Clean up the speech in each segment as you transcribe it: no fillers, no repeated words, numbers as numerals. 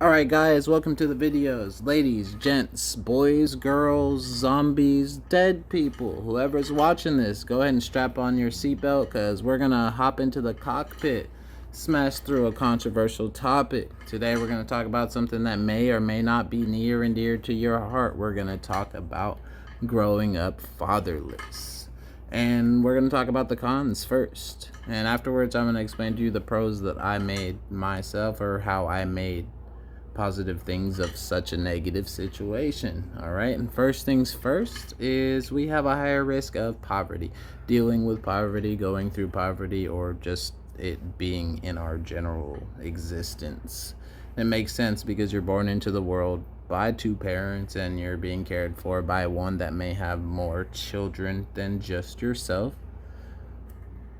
Alright guys, welcome to the videos. Ladies, gents, boys, girls, zombies, dead people, whoever's watching this, go ahead and strap on your seatbelt because we're gonna hop into the cockpit, smash through a controversial topic. Today we're gonna talk about something that may or may not be near and dear to your heart. We're gonna talk about growing up fatherless. And we're gonna talk about the cons first. And afterwards I'm gonna explain to you the pros that I made myself, or how I made positive things of such a negative situation. All right, and first things first is we have a higher risk of poverty, dealing with poverty, going through poverty, or just it being in our general existence. It makes sense because you're born into the world by two parents and you're being cared for by one that may have more children than just yourself.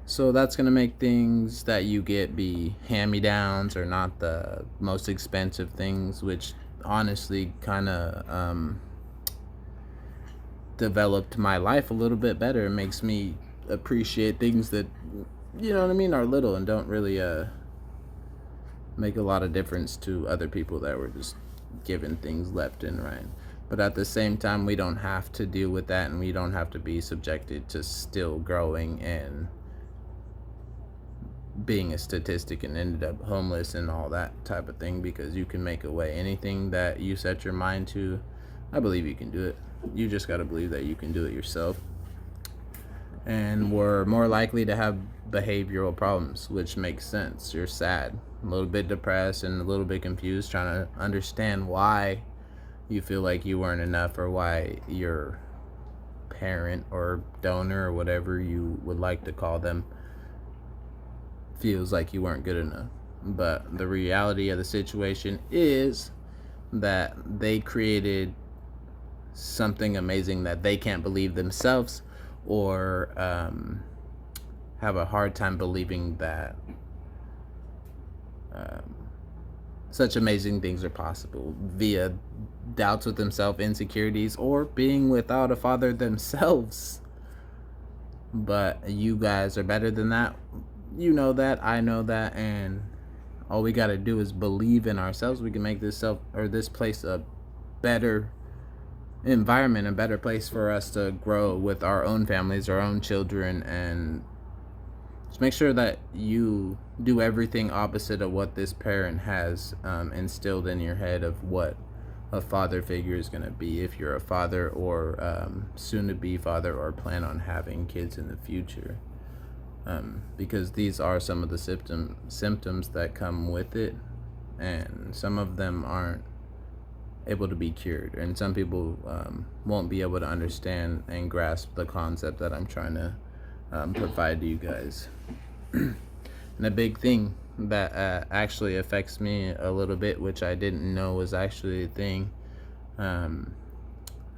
So that's going to make things that you get be hand-me-downs or not the most expensive things, which honestly kind of developed my life a little bit better. It makes me appreciate things that, you know what I mean, are little and don't really make a lot of difference to other people that were just given things left and right. But at the same time, we don't have to deal with that, and we don't have to be subjected to still growing and being a statistic and ended up homeless and all that type of thing, because you can make a way. Anything that you set your mind to, I believe you can do it. You just got to believe that you can do it yourself. And we're more likely to have behavioral problems, which makes sense. You're sad, a little bit depressed, and a little bit confused, trying to understand why you feel like you weren't enough, or why your parent or donor or whatever you would like to call them feels like you weren't good enough. But the reality of the situation is that they created something amazing that they can't believe themselves, or have a hard time believing that such amazing things are possible via doubts with themselves, insecurities, or being without a father themselves. But you guys are better than that. You know that, I know that, and all we got to do is believe in ourselves. We can make this place a better environment, a better place for us to grow with our own families, our own children, and just make sure that you do everything opposite of what this parent has instilled in your head of what a father figure is going to be, if you're a father or soon to be father, or plan on having kids in the future. Because these are some of the symptoms that come with it, and some of them aren't able to be cured, and some people won't be able to understand and grasp the concept that I'm trying to provide to you guys. And a big thing that actually affects me a little bit, which I didn't know was actually a thing. I've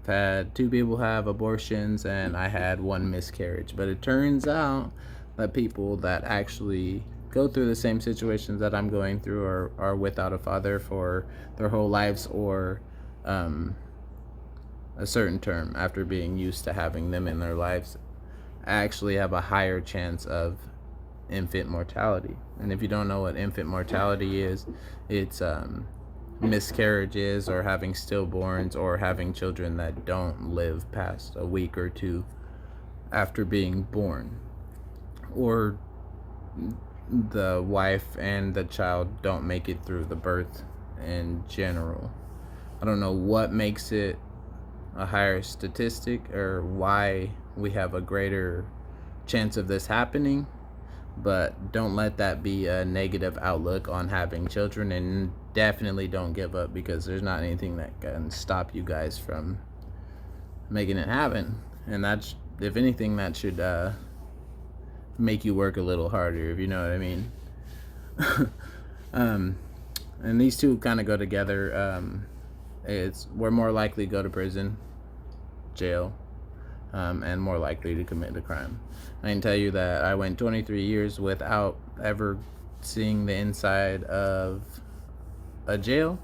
had two people have abortions, and I had one miscarriage, but it turns out that people that actually go through the same situations that I'm going through are without a father for their whole lives, or a certain term after being used to having them in their lives, actually have a higher chance of infant mortality. And if you don't know what infant mortality is, it's miscarriages, or having stillborns, or having children that don't live past a week or two after being born, or the wife and the child don't make it through the birth in general. I don't know what makes it a higher statistic, or why we have a greater chance of this happening, but don't let that be a negative outlook on having children, and definitely don't give up, because there's not anything that can stop you guys from making it happen. And that's, if anything, that should make you work a little harder, if you know what I mean. And these two kind of go together. We're more likely to go to prison, jail, and more likely to commit a crime. I can tell you that I went 23 years without ever seeing the inside of a jail,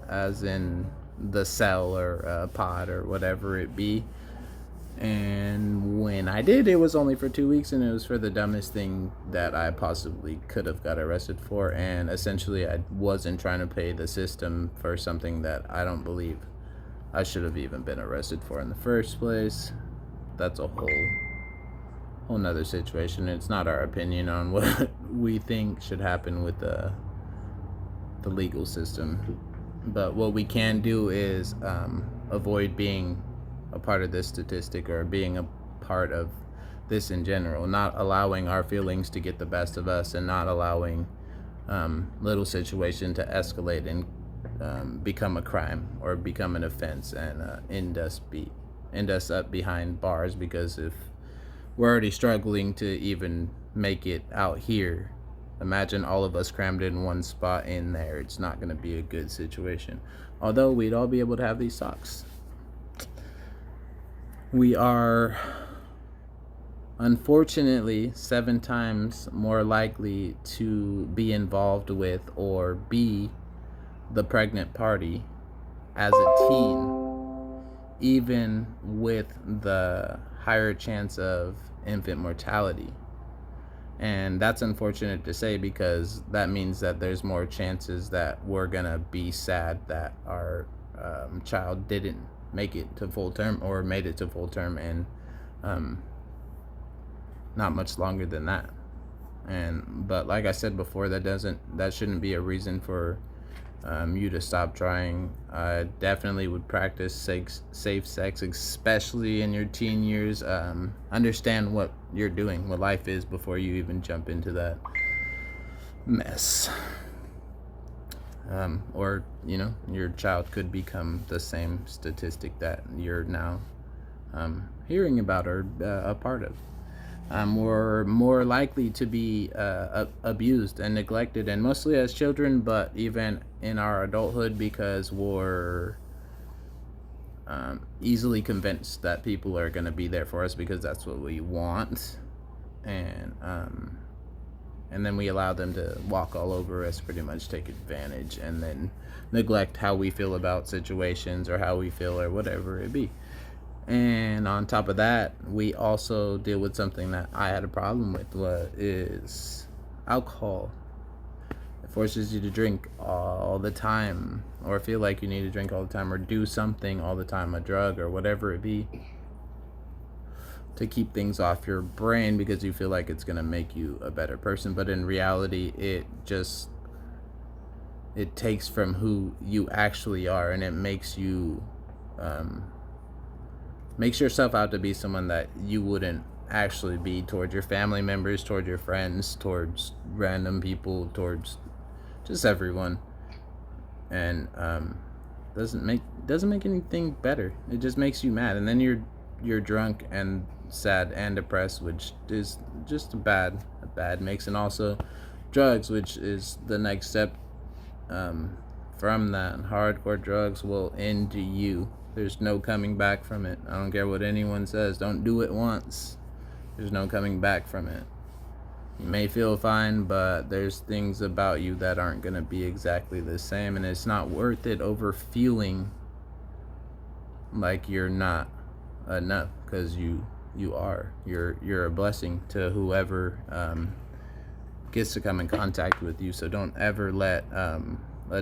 as in the cell or pod or whatever it be. And when I did, it was only for 2 weeks, and it was for the dumbest thing that I possibly could have got arrested for. And essentially, I wasn't trying to pay the system for something that I don't believe I should have even been arrested for in the first place. That's a whole nother situation. It's not our opinion on what we think should happen with the legal system. But what we can do is avoid being a part of this statistic, or being a part of this in general, not allowing our feelings to get the best of us, and not allowing little situation to escalate and become a crime or become an offense, and end us up behind bars. Because if we're already struggling to even make it out here, imagine all of us crammed in one spot in there. It's not going to be a good situation. Although we'd all be able to have these socks. We are unfortunately 7 times more likely to be involved with or be the pregnant party as a teen, even with the higher chance of infant mortality. And that's unfortunate to say, because that means that there's more chances that we're gonna be sad that our child didn't make it to full term, or made it to full term, and not much longer than that. But like I said before, that shouldn't be a reason for you to stop trying. I definitely would practice safe sex, especially in your teen years. Understand what you're doing, what life is, before you even jump into that mess. Or your child could become the same statistic that you're now hearing about, or a part of. We're more likely to be abused and neglected, and mostly as children, but even in our adulthood, because we're easily convinced that people are going to be there for us because that's what we want, and then we allow them to walk all over us, pretty much take advantage, and then neglect how we feel about situations, or how we feel, or whatever it be. And on top of that, we also deal with something that I had a problem with, what is alcohol. It forces you to drink all the time, or feel like you need to drink all the time, or do something all the time, a drug or whatever it be, to keep things off your brain, because you feel like it's going to make you a better person. But in reality, it takes from who you actually are, and it makes you makes yourself out to be someone that you wouldn't actually be, towards your family members, towards your friends, towards random people, towards just everyone. And doesn't make anything better. It just makes you mad, and then you're drunk and sad and depressed, which is just a bad mix. And also drugs, which is the next step from that. Hardcore drugs will end you. There's no coming back from it. I don't care what anyone says. Don't do it once. There's no coming back from it. You may feel fine, but there's things about you that aren't going to be exactly the same, and it's not worth it over feeling like you're not enough, because you are. You're a blessing to whoever gets to come in contact with you. So don't ever let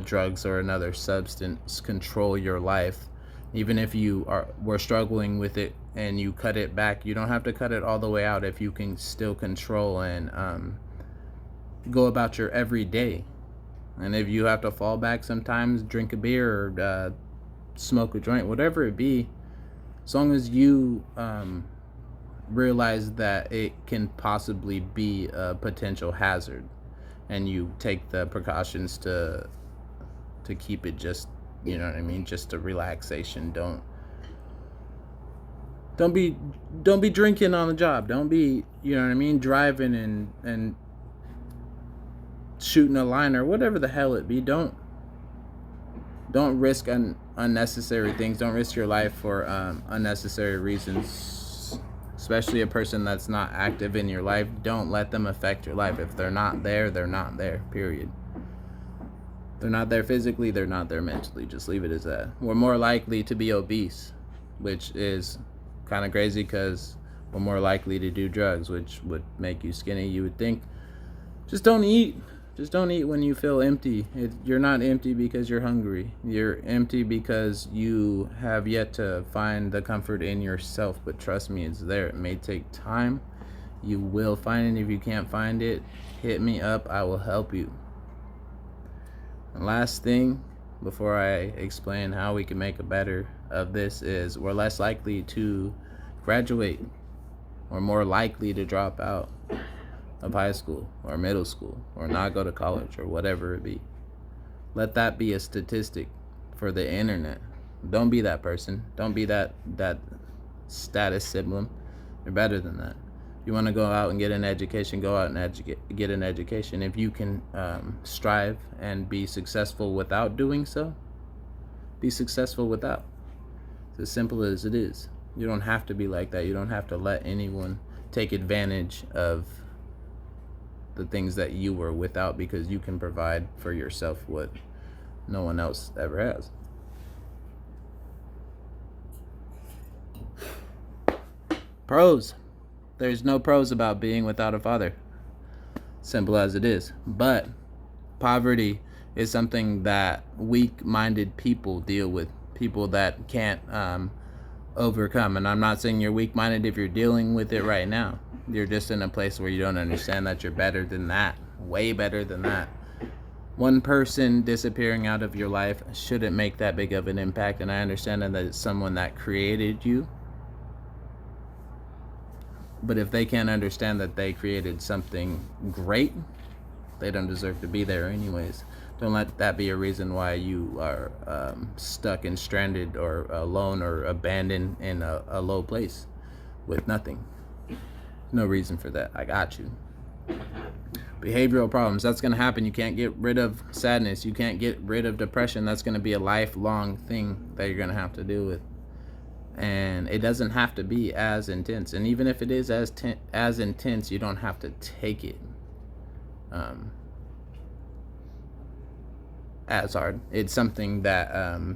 drugs or another substance control your life. Even if we're struggling with it and you cut it back, you don't have to cut it all the way out if you can still control and go about your everyday. And if you have to fall back sometimes, drink a beer, or smoke a joint, whatever it be, as long as you realize that it can possibly be a potential hazard, and you take the precautions to keep it just, you know what I mean, just a relaxation. Don't be drinking on the job. Don't be, you know what I mean, driving and shooting a line, or whatever the hell it be. Don't risk unnecessary things. Don't risk your life for unnecessary reasons, especially a person that's not active in your life. Don't let them affect your life. If they're not there, they're not there, period. They're not there physically, they're not there mentally. Just leave it as that. We're more likely to be obese, which is Kind of crazy because we're more likely to do drugs, which would make you skinny. You would think, just don't eat. Just don't eat when you feel empty. You're not empty because you're hungry. You're empty because you have yet to find the comfort in yourself. But trust me, it's there. It may take time. You will find it. If you can't find it, hit me up. I will help you. And last thing, before I explain how we can make a better of this, is we're less likely to graduate. We're more likely to drop out of high school or middle school or not go to college or whatever it be. Let that be a statistic for the internet. Don't be that person. Don't be that status symbol. You're better than that. If you want to go out and get an education, go out and get an education. If you can strive and be successful without doing so, be successful without. It's as simple as it is. You don't have to be like that. You don't have to let anyone take advantage of the things that you were without, because you can provide for yourself what no one else ever has. Pros. There's no pros about being without a father. Simple as it is. But poverty is something that weak-minded people deal with. People that can't overcome. And I'm not saying you're weak-minded if you're dealing with it right now. You're just in a place where you don't understand that you're better than that. Way better than that. One person disappearing out of your life shouldn't make that big of an impact. And I understand that it's someone that created you. But if they can't understand that they created something great, they don't deserve to be there anyways. Don't let that be a reason why you are stuck and stranded or alone or abandoned in a low place with nothing. No reason for that. I got you. Behavioral problems. That's going to happen. You can't get rid of sadness. You can't get rid of depression. That's going to be a lifelong thing that you're going to have to deal with. And it doesn't have to be as intense. And even if it is as intense, you don't have to take it as hard. It's something that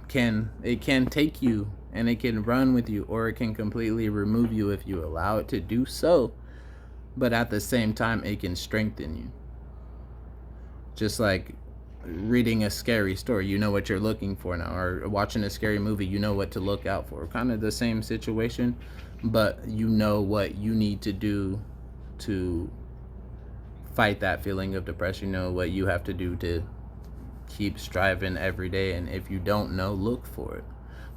can take you, and it can run with you, or it can completely remove you if you allow it to do so. But at the same time, it can strengthen you. Just like reading a scary story, you know what you're looking for now, or watching a scary movie, you know what to look out for. Kind of the same situation, but you know what you need to do to fight that feeling of depression. You know what you have to do to keep striving every day. And if you don't know, look for it.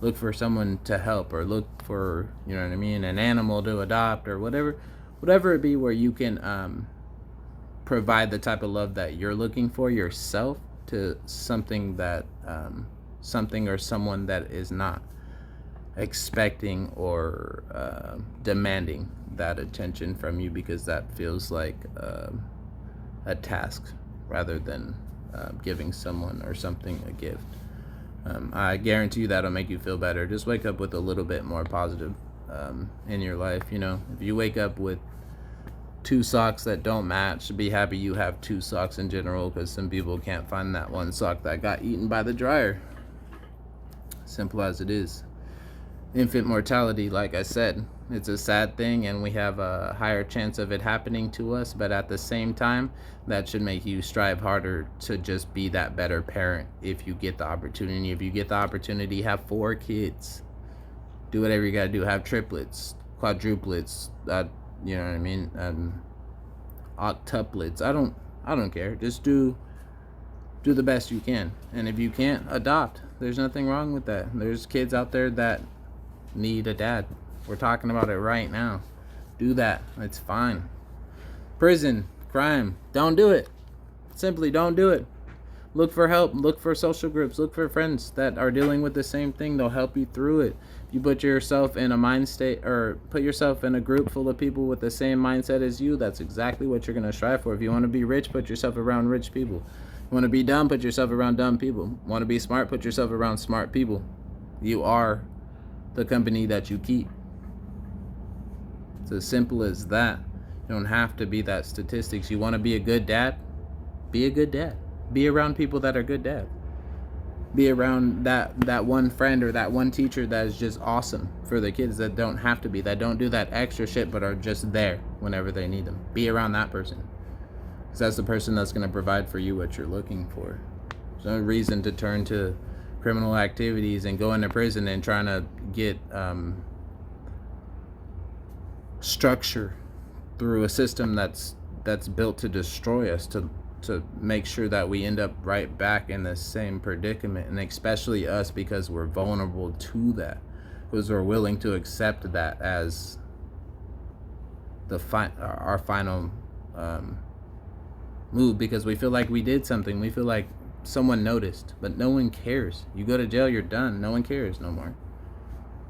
Look for someone to help, or look for, you know what I mean, an animal to adopt, or whatever it be, where you can provide the type of love that you're looking for yourself to something that something or someone that is not expecting or demanding that attention from you, because that feels like a task rather than giving someone or something a gift. I guarantee you that'll make you feel better. Just wake up with a little bit more positive in your life. You know, if you wake up with 2 socks that don't match, be happy you have 2 socks in general, because some people can't find that one sock that got eaten by the dryer. Simple as it is. Infant mortality, like I said, it's a sad thing, and we have a higher chance of it happening to us, but at the same time, that should make you strive harder to just be that better parent if you get the opportunity. If you get the opportunity, have 4 kids. Do whatever you gotta do. Have triplets, quadruplets, you know what I mean, octuplets. I don't care. Just do the best you can. And if you can't, adopt. There's nothing wrong with that. There's kids out there that need a dad. We're talking about it right now. Do that. It's fine. Prison, crime, don't do it. Simply don't do it. Look for help. Look for social groups. Look for friends that are dealing with the same thing. They'll help you through it. You put yourself in a mind state, or put yourself in a group full of people with the same mindset as you. That's exactly what you're going to strive for. If you want to be rich, put yourself around rich people. You want to be dumb, put yourself around dumb people. Want to be smart, put yourself around smart people. You are the company that you keep. It's as simple as that. You don't have to be that statistics. You want to be a good dad? Be a good dad. Be around people that are good dads. Be around that one friend or that one teacher that is just awesome for the kids, that don't have to be, that don't do that extra shit, but are just there whenever they need them. Be around that person, because that's the person that's going to provide for you what you're looking for. There's no reason to turn to criminal activities and go into prison and trying to get structure through a system that's built to destroy us, to make sure that we end up right back in the same predicament. And especially us, because we're vulnerable to that, because we're willing to accept that as our final move, because we feel like we did something, we feel like someone noticed, but no one cares. You go to jail, you're done. No one cares no more.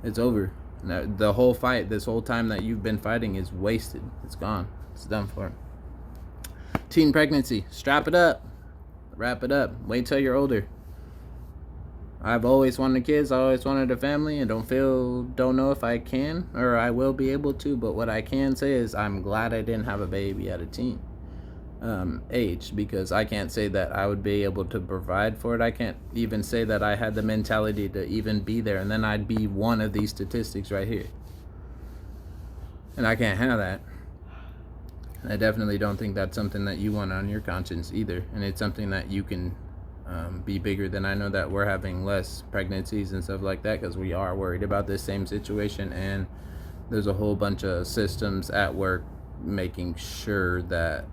It's over. The whole fight, this whole time that you've been fighting, is wasted. It's gone. It's done for. Teen pregnancy. Strap it up. Wrap it up. Wait till you're older. I've always wanted kids. I always wanted a family, and don't know if I can or I will be able to. But what I can say is I'm glad I didn't have a baby at a teen age, because I can't say that I would be able to provide for it. I can't even say that I had the mentality to even be there, and then I'd be one of these statistics right here, and I can't have that. I definitely don't think that's something that you want on your conscience either, and it's something that you can be bigger than. I know that we're having less pregnancies and stuff like that because we are worried about this same situation, and there's a whole bunch of systems at work making sure that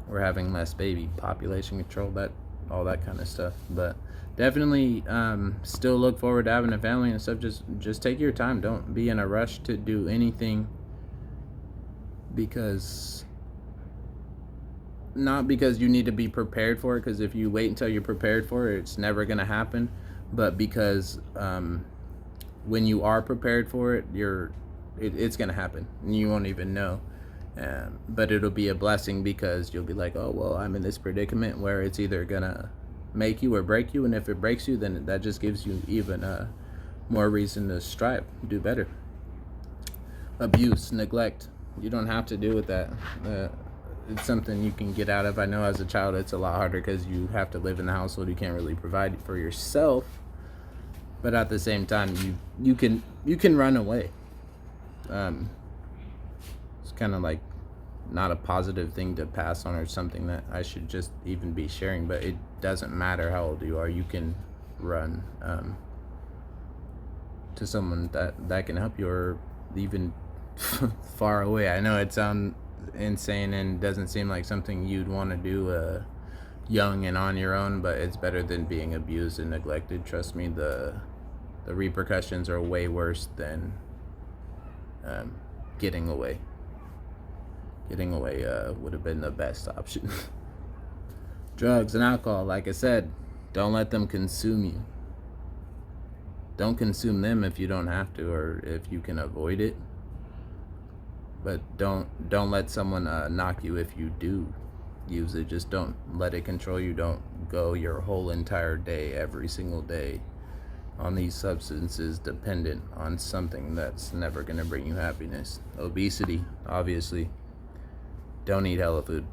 we're having less baby population control, that all that kind of stuff. But definitely still look forward to having a family and stuff. Just take your time. Don't be in a rush to do anything, because not because you need to be prepared for it, because if you wait until you're prepared for it, it's never going to happen, but because when you are prepared for it, it's going to happen and you won't even know. But it'll be a blessing, because you'll be like, oh, well, I'm in this predicament where it's either gonna make you or break you, and if it breaks you, then that just gives you even more reason to strive, do better. Abuse, neglect, you don't have to deal with that. It's something you can get out of. I know as a child it's a lot harder because you have to live in the household, you can't really provide for yourself, but at the same time you can run away. It's kind of like not a positive thing to pass on, or something that I should just even be sharing, but it doesn't matter how old you are. You can run to someone that can help you, or even far away. I know it sounds insane and doesn't seem like something you'd want to do young and on your own, but it's better than being abused and neglected. Trust me, the repercussions are way worse than getting away. Getting away would have been the best option. Drugs and alcohol, like I said, don't let them consume you. Don't consume them if you don't have to, or if you can avoid it. But don't let someone knock you if you do use it. Just don't let it control you. Don't go your whole entire day, every single day, on these substances, dependent on something that's never going to bring you happiness. Obesity, obviously. Don't eat hella food.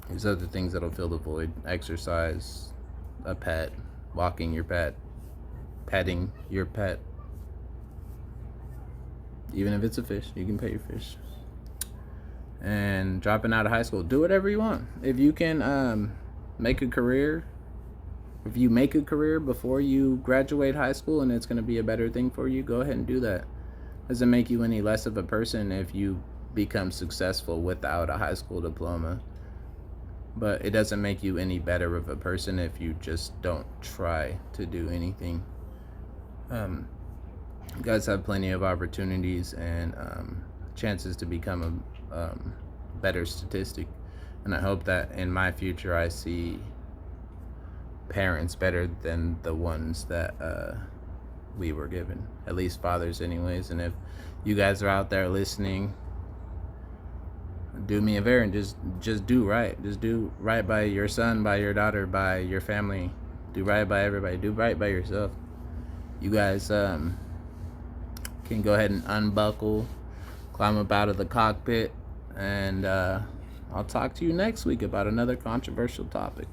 There's other things that'll fill the void. Exercise, a pet, walking your pet, petting your pet. Even if it's a fish, you can pet your fish. And dropping out of high school, do whatever you want. If you can make a career, if you make a career before you graduate high school and it's going to be a better thing for you, go ahead and do that. Doesn't make you any less of a person if you become successful without a high school diploma, but it doesn't make you any better of a person if you just don't try to do anything. You guys have plenty of opportunities and chances to become a better statistic, and I hope that in my future I see parents better than the ones that we were given, at least fathers anyways. And if you guys are out there listening, do me a favor and just do right. Just do right by your son, by your daughter, by your family. Do right by everybody. Do right by yourself. You guys can go ahead and unbuckle, climb up out of the cockpit, and I'll talk to you next week about another controversial topic.